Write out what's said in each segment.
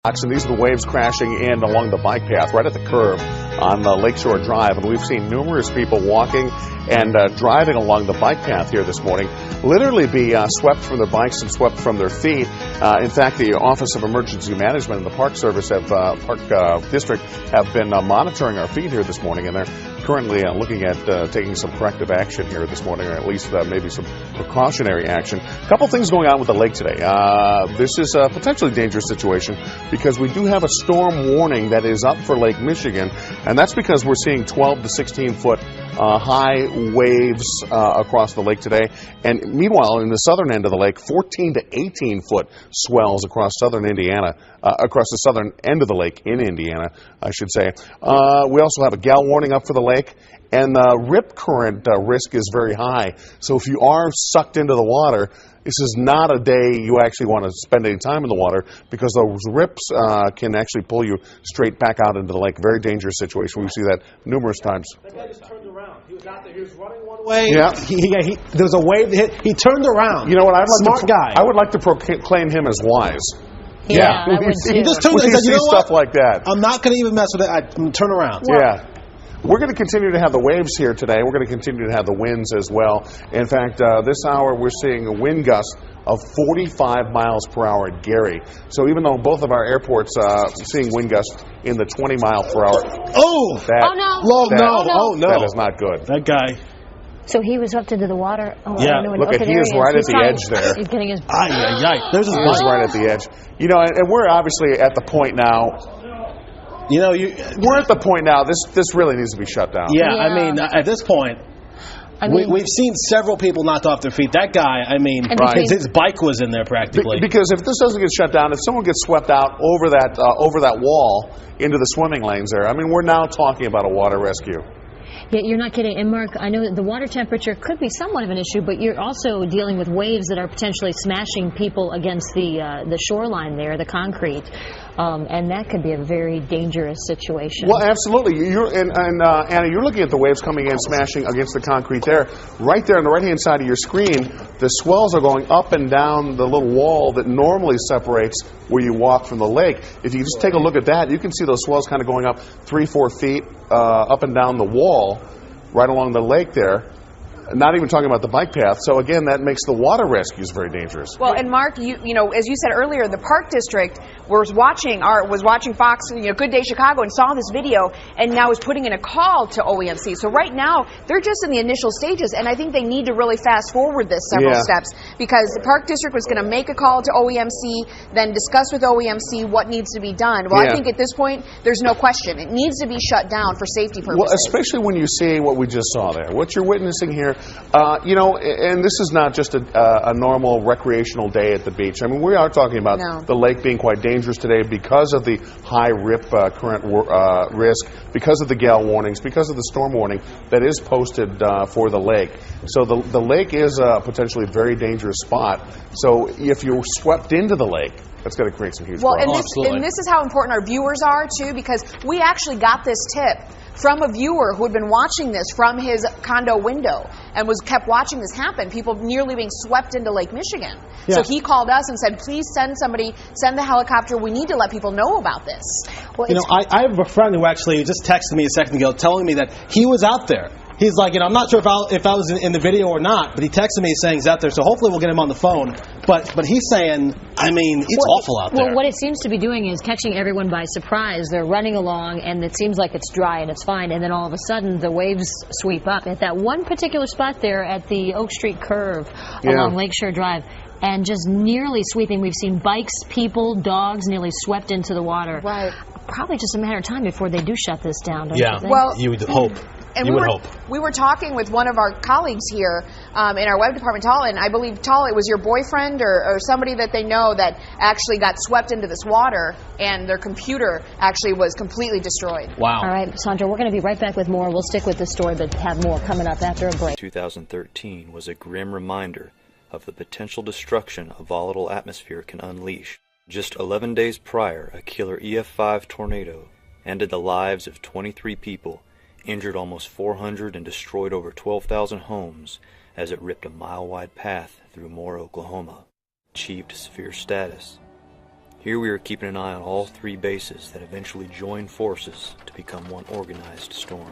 And these are the waves crashing in along the bike path right at the curb on Lakeshore Drive. And we've seen numerous people walking and driving along the bike path here this morning literally be swept from their bikes and swept from their feet. In fact, the Office of Emergency Management and the Park Service Park District have been monitoring our feed here this morning, and they're currently looking at taking some corrective action here this morning, or at least maybe some precautionary action. A couple things going on with the lake today. This is a potentially dangerous situation because we do have a storm warning that is up for Lake Michigan, and that's because we're seeing 12 to 16 foot high waves across the lake today. And meanwhile, in the southern end of the lake, 14 to 18 foot swells across southern Indiana, across the southern end of the lake in Indiana, I should say. We also have a gale warning up for the lake, and the rip current risk is very high. So if you are sucked into the water, this is not a day you actually want to spend any time in the water, because those rips can actually pull you straight back out into the lake. Very dangerous situation. We see that numerous times. That guy just turned around. He was out there. He was running one way. Yeah. There was a wave that hit. He turned around. You know what? Smart guy. I would like to proclaim him as wise. Yeah, he just turned. He said, you know stuff what? like that. I'm not going to even mess with it. I'm going to turn around. Yeah. We're going to continue to have the waves here today. We're going to continue to have the winds as well. In fact, this hour we're seeing a wind gust of 45 miles per hour at Gary. So even though both of our airports seeing wind gusts in the 20 mile per hour. Oh! That is not good. That guy. So he was swept into the water. Oh, yeah. Look at, he is right at the edge there. He's getting his. There's his bike. He's right at the edge. You know, and we're obviously at the point now. You know, we're at the point now. This really needs to be shut down. Yeah, I mean, at this point, we've seen several people knocked off their feet. That guy, I mean, his bike was in there practically. Because if this doesn't get shut down, if someone gets swept out over that wall into the swimming lanes there, I mean, we're now talking about a water rescue. Yeah, you're not kidding. And Mark, I know that the water temperature could be somewhat of an issue, but you're also dealing with waves that are potentially smashing people against the shoreline there, the concrete. And that could be a very dangerous situation. Well, absolutely. Anna, you're looking at the waves coming in, smashing against the concrete there. Right there on the right-hand side of your screen, the swells are going up and down the little wall that normally separates where you walk from the lake. If you just take a look at that, you can see those swells kind of going up 3-4 feet up and down the wall right along the lake there. Not even talking about the bike path. So again, that makes the water rescues very dangerous. Well, and Mark, you know, as you said earlier, the Park District was watching Fox, Good Day Chicago, and saw this video, and now is putting in a call to OEMC. So right now, they're just in the initial stages, and I think they need to really fast forward this several steps, because the Park District was going to make a call to OEMC, then discuss with OEMC what needs to be done. Well, I think at this point, there's no question. It needs to be shut down for safety purposes. Well, especially when you see what we just saw there. What you're witnessing here, and this is not just a normal recreational day at the beach. I mean, we are talking about the lake being quite dangerous today because of the high rip current risk, because of the gale warnings, because of the storm warning that is posted for the lake. So the lake is a potentially very dangerous spot. So if you're swept into the lake, that's going to create some huge problems. And this is how important our viewers are, too, because we actually got this tip from a viewer who had been watching this from his condo window and kept watching this happen, people nearly being swept into Lake Michigan. Yeah. So he called us and said, please send the helicopter. We need to let people know about this. Well, I have a friend who actually just texted me a second ago telling me that he was out there. He's like, I'm not sure if I was in the video or not, but he texted me saying he's out there, so hopefully we'll get him on the phone. But he's saying, I mean, it's awful out there. Well, what it seems to be doing is catching everyone by surprise. They're running along, and it seems like it's dry and it's fine, and then all of a sudden the waves sweep up. At that one particular spot there at the Oak Street curve along Lakeshore Drive, and just nearly sweeping. We've seen bikes, people, dogs nearly swept into the water. Right. Probably just a matter of time before they do shut this down, don't you think? Well, you would hope. And we were talking with one of our colleagues here in our web department, Tala, and I believe, Tala, it was your boyfriend or somebody that they know that actually got swept into this water, and their computer actually was completely destroyed. Wow. All right, Sandra, we're going to be right back with more. We'll stick with this story, but have more coming up after a break. 2013 was a grim reminder of the potential destruction a volatile atmosphere can unleash. Just 11 days prior, a killer EF5 tornado ended the lives of 23 people, injured almost 400, and destroyed over 12,000 homes as it ripped a mile-wide path through Moore, Oklahoma. Achieved severe status. Here we are keeping an eye on all three bases that eventually join forces to become one organized storm.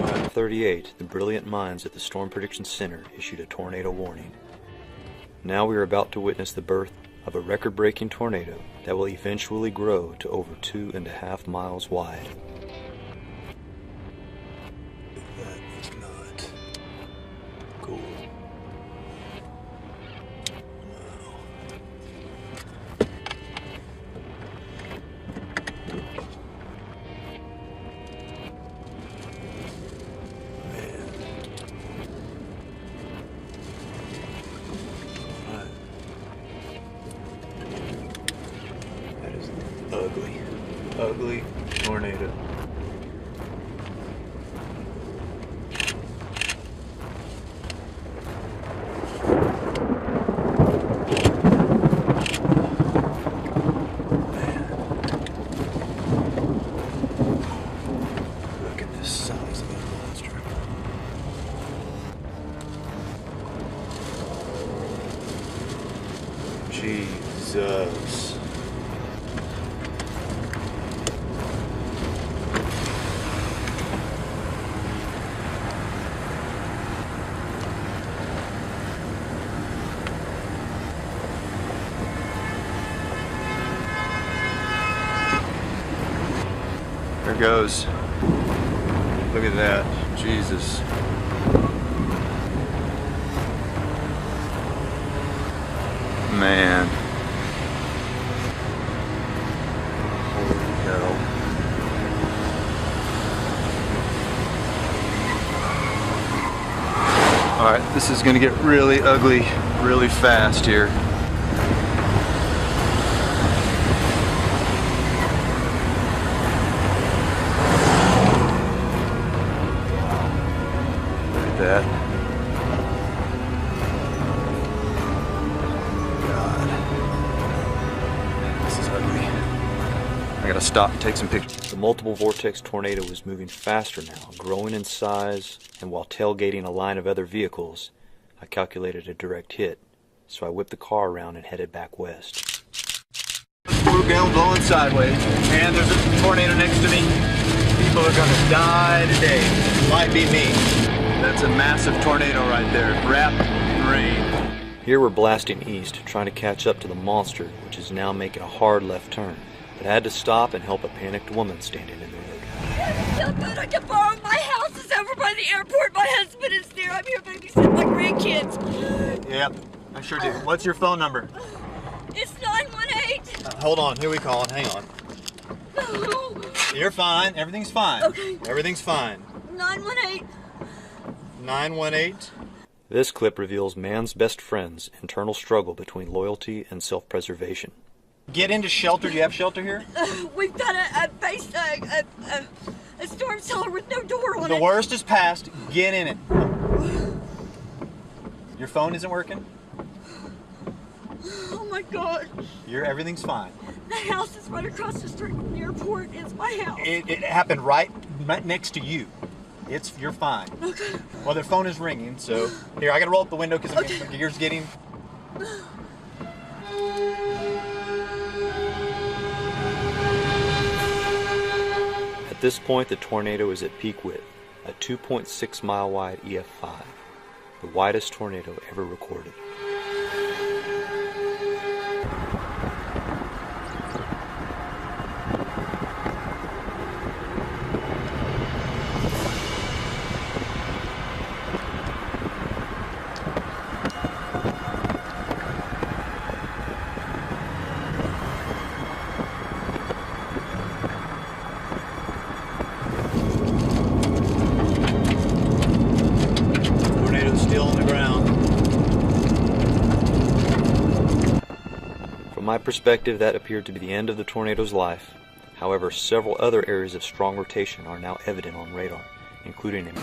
At 38, the brilliant minds at the Storm Prediction Center issued a tornado warning. Now we are about to witness the birth of a record-breaking tornado that will eventually grow to over 2.5 miles wide. That is not cool. Wow. Man. Alright. That is ugly. Ugly tornado. Look at the size of that monster. Jesus. There goes. Look at that. Jesus. Man. Holy cow. Alright, this is gonna get really ugly really fast here. That. God. This is ugly. I gotta stop and take some pictures. The multiple vortex tornado was moving faster now, growing in size, and while tailgating a line of other vehicles, I calculated a direct hit, so I whipped the car around and headed back west. We're going blowing sideways, and there's a tornado next to me. People are gonna die today. Might be me. That's a massive tornado right there, wrapped in rain. Here we're blasting east, trying to catch up to the monster, which is now making a hard left turn, but I had to stop and help a panicked woman standing in the road. So good I can borrow. My house is over by the airport. My husband is there. I'm here babysitting my grandkids. Yep, I sure do. What's your phone number? It's 918. Hold on, here we call it. Hang on. You're fine. Everything's fine. Okay. Everything's fine. 918. 918. This clip reveals man's best friend's internal struggle between loyalty and self-preservation. Get into shelter. Do you have shelter here? We've got a storm cellar with no door on it. The worst is past. Get in it. Your phone isn't working? Oh my God. Everything's fine. The house is right across the street from the airport. It's my house. It happened right next to you. You're fine. Okay. Well, their phone is ringing, so here I gotta roll up the window because my gear's getting. At this point, the tornado is at peak width, a 2.6 mile wide EF5, the widest tornado ever recorded. Still on the ground. From my perspective, that appeared to be the end of the tornado's life. However, several other areas of strong rotation are now evident on radar, including in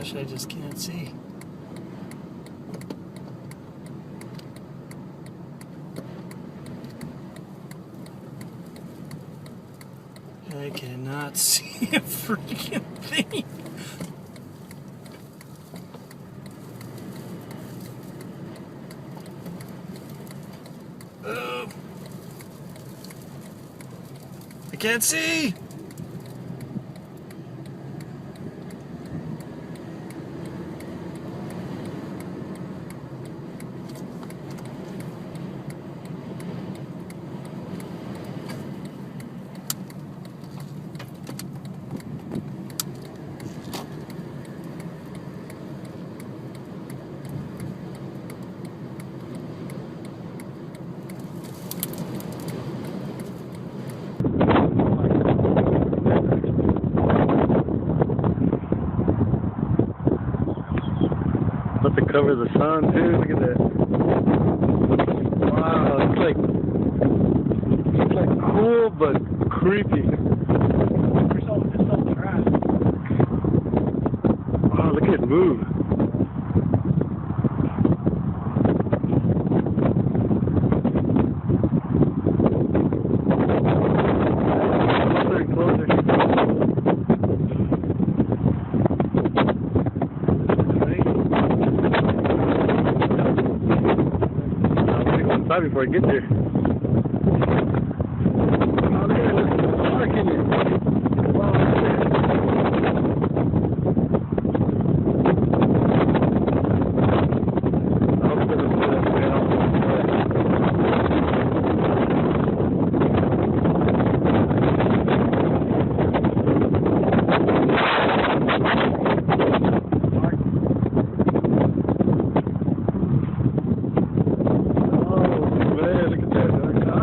gosh, I just can't see. I cannot see a freaking thing. I can't see. Let it cover the sun too. Look at that. Wow, it's like cool but creepy. Wow, look at it move. Before I get there. Oh, look at it. There's a shark in it. Wow, look at that. I hope it doesn't put us down.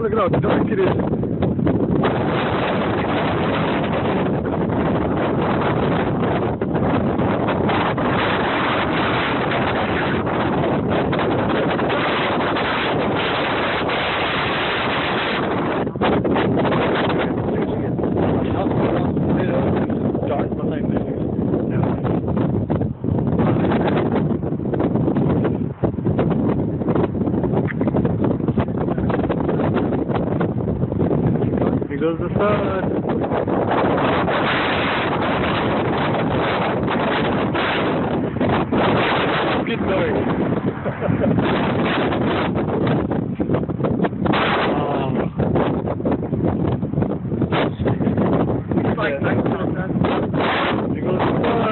Look at how dark it is. Dark behind there. Here goes the sun. Good dark. Here goes the sun.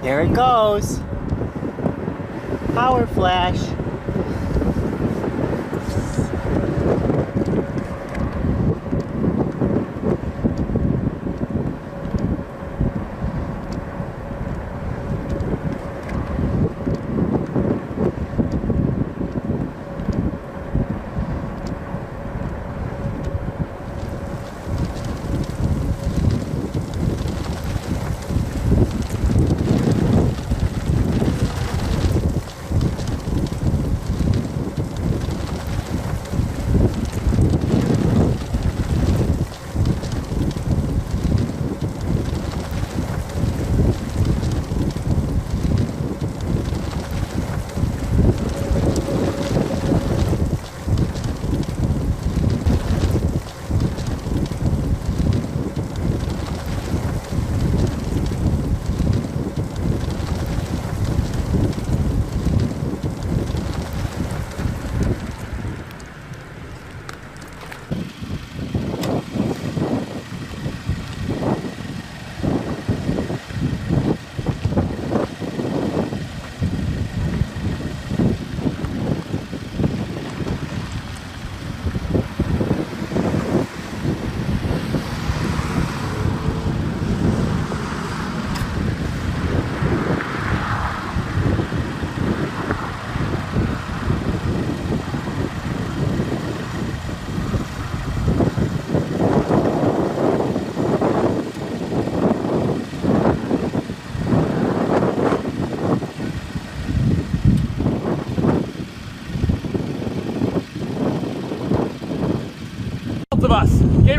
There it goes. Power flash.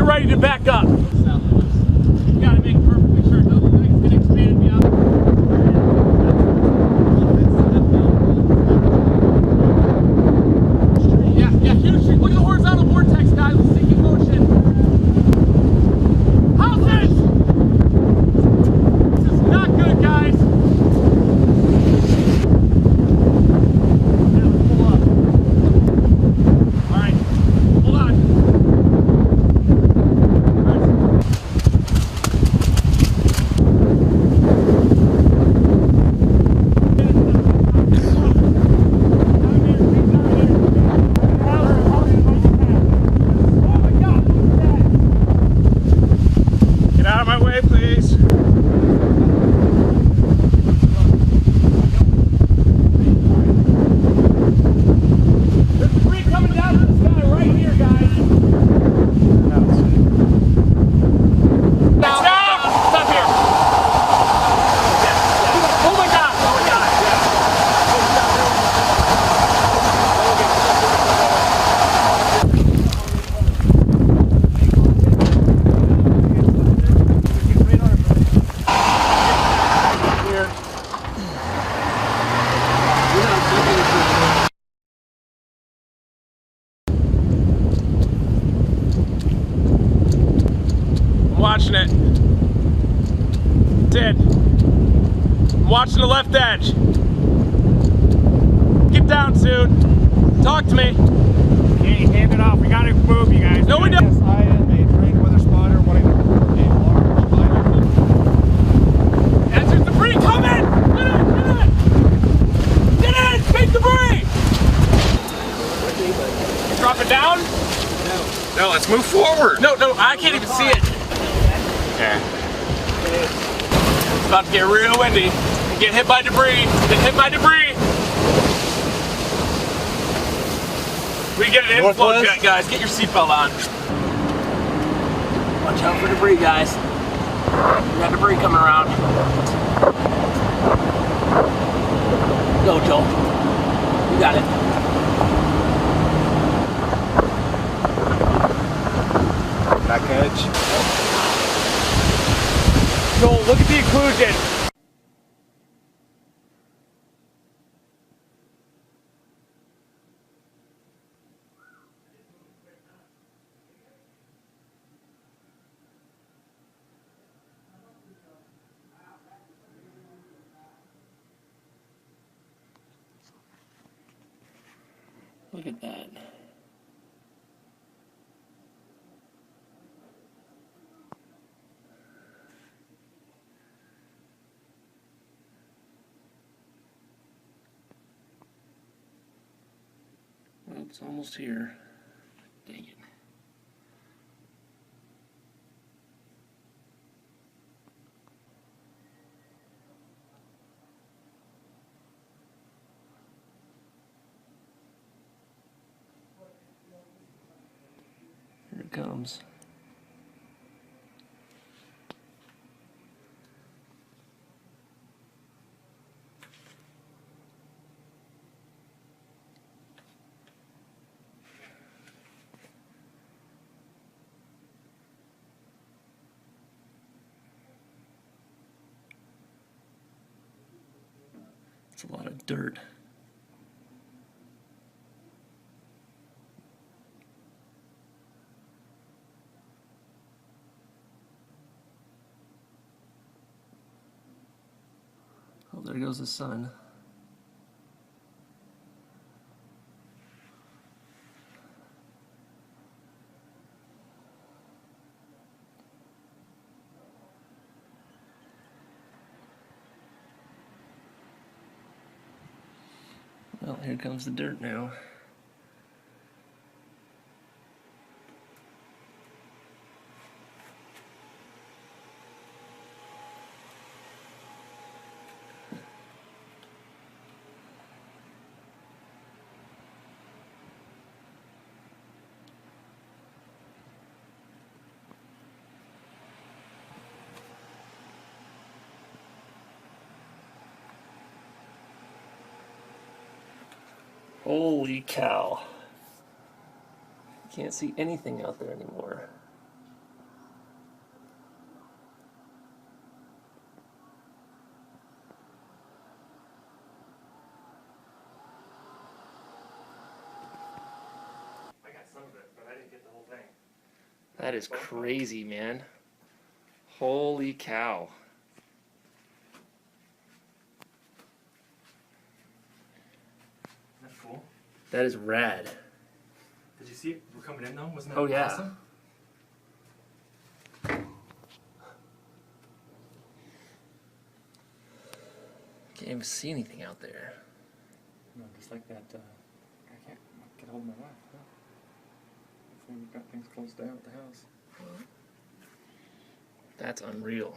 get ready to back up. You gotta make perfectly sure nothing's gonna expand beyond. Yeah, huge. Look at the horizontal vortex, guys. It's sinking motion. Houses! This is not good, guys. Yeah, let's pull up. All right, hold on. Get out of my way, please. There's debris coming down to the sky right here, guys. Down! Stop here! Oh my God! Oh my God! I'm watching it. Did. I'm watching the left edge. Get down soon. Talk to me. Okay, hand it off. We gotta move, you guys. No, we don't. Yes, I am a trained weather spotter wanting to report a large fire. That's debris coming! Get in! Big debris! Drop it down? No, let's move forward. No, I can't even see it. Okay. It's about to get real windy. Get hit by debris. Get hit by debris. We get an inflow jet, guys. Get your seatbelt on. Watch out for debris, guys. We got debris coming around. Go, Joel. You got it. Back edge. Joel, look at the occlusion. Look at that. Well, it's almost here. Dang it. Here it comes. It's a lot of dirt. Oh, there goes the sun. Well, here comes the dirt now. Holy cow. Can't see anything out there anymore. That is crazy, man. Holy cow. Isn't that cool? That is rad. Did you see it? We're coming in though? Wasn't that Oh, yeah. awesome? Can't even see anything out there. No, just like that, I can't get hold of my wife. No. Hopefully we've got things closed down at the house. That's unreal.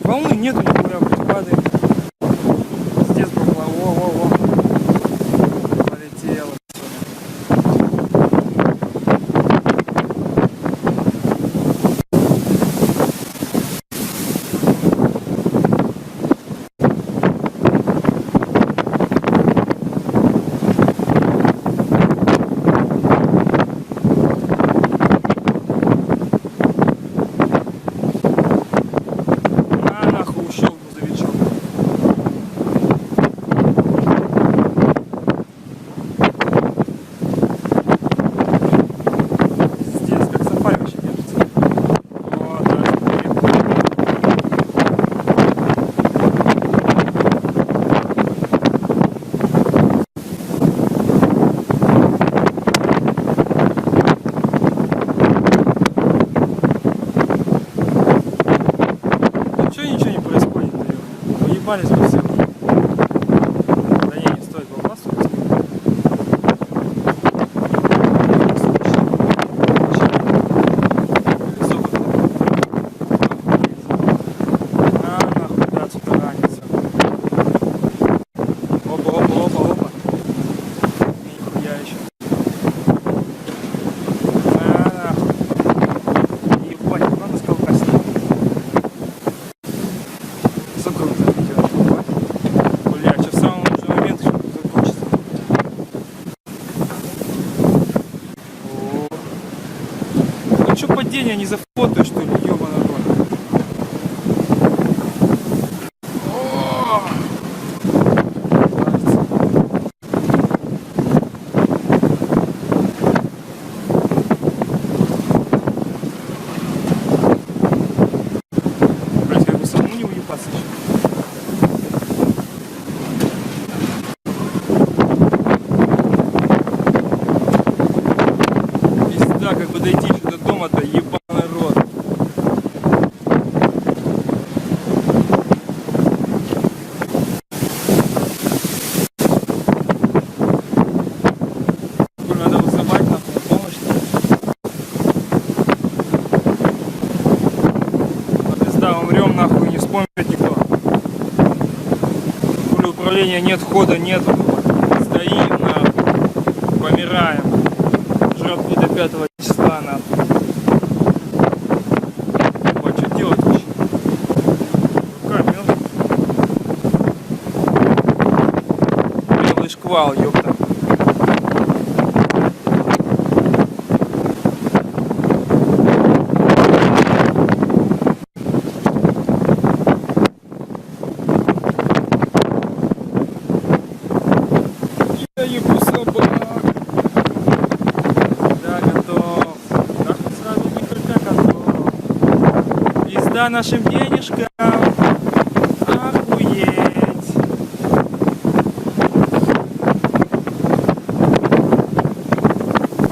Волны нету никуда, блядь, падает. Пиздец, бабла. Во-во-во. Полетело. Уебались бы все. Да не, не стоит выбрасывать. Нахуй, да, отсюда ранится. Опа, опа, опа, опа. Нихуя еще. Нахуй. Ебать, надо сколкать. Закруто. Бля, сейчас в самом лучшем моменте закончится. Ну что падение не зафотаешь, что ли, ёбаный рот? Блять, как бы самому не уебаться еще. Как бы дойти еще до дома-то, ебаный рот. Надо вызывать нахуй помощь. А пизда, умрем нахуй, не вспомнит никто. Хули управления нет, хода нету. Стоим нахуй, помираем. Жертвы до 5 числа нахуй. Ебать, что делать вообще? Руками, белый шквал, ёпта. Я ебу собак. Пизда нашим денежкам. Охуеть.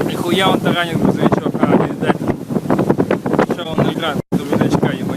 Нихуя он таранит грузовичок. А, видать. Что он играет грузовичка ему.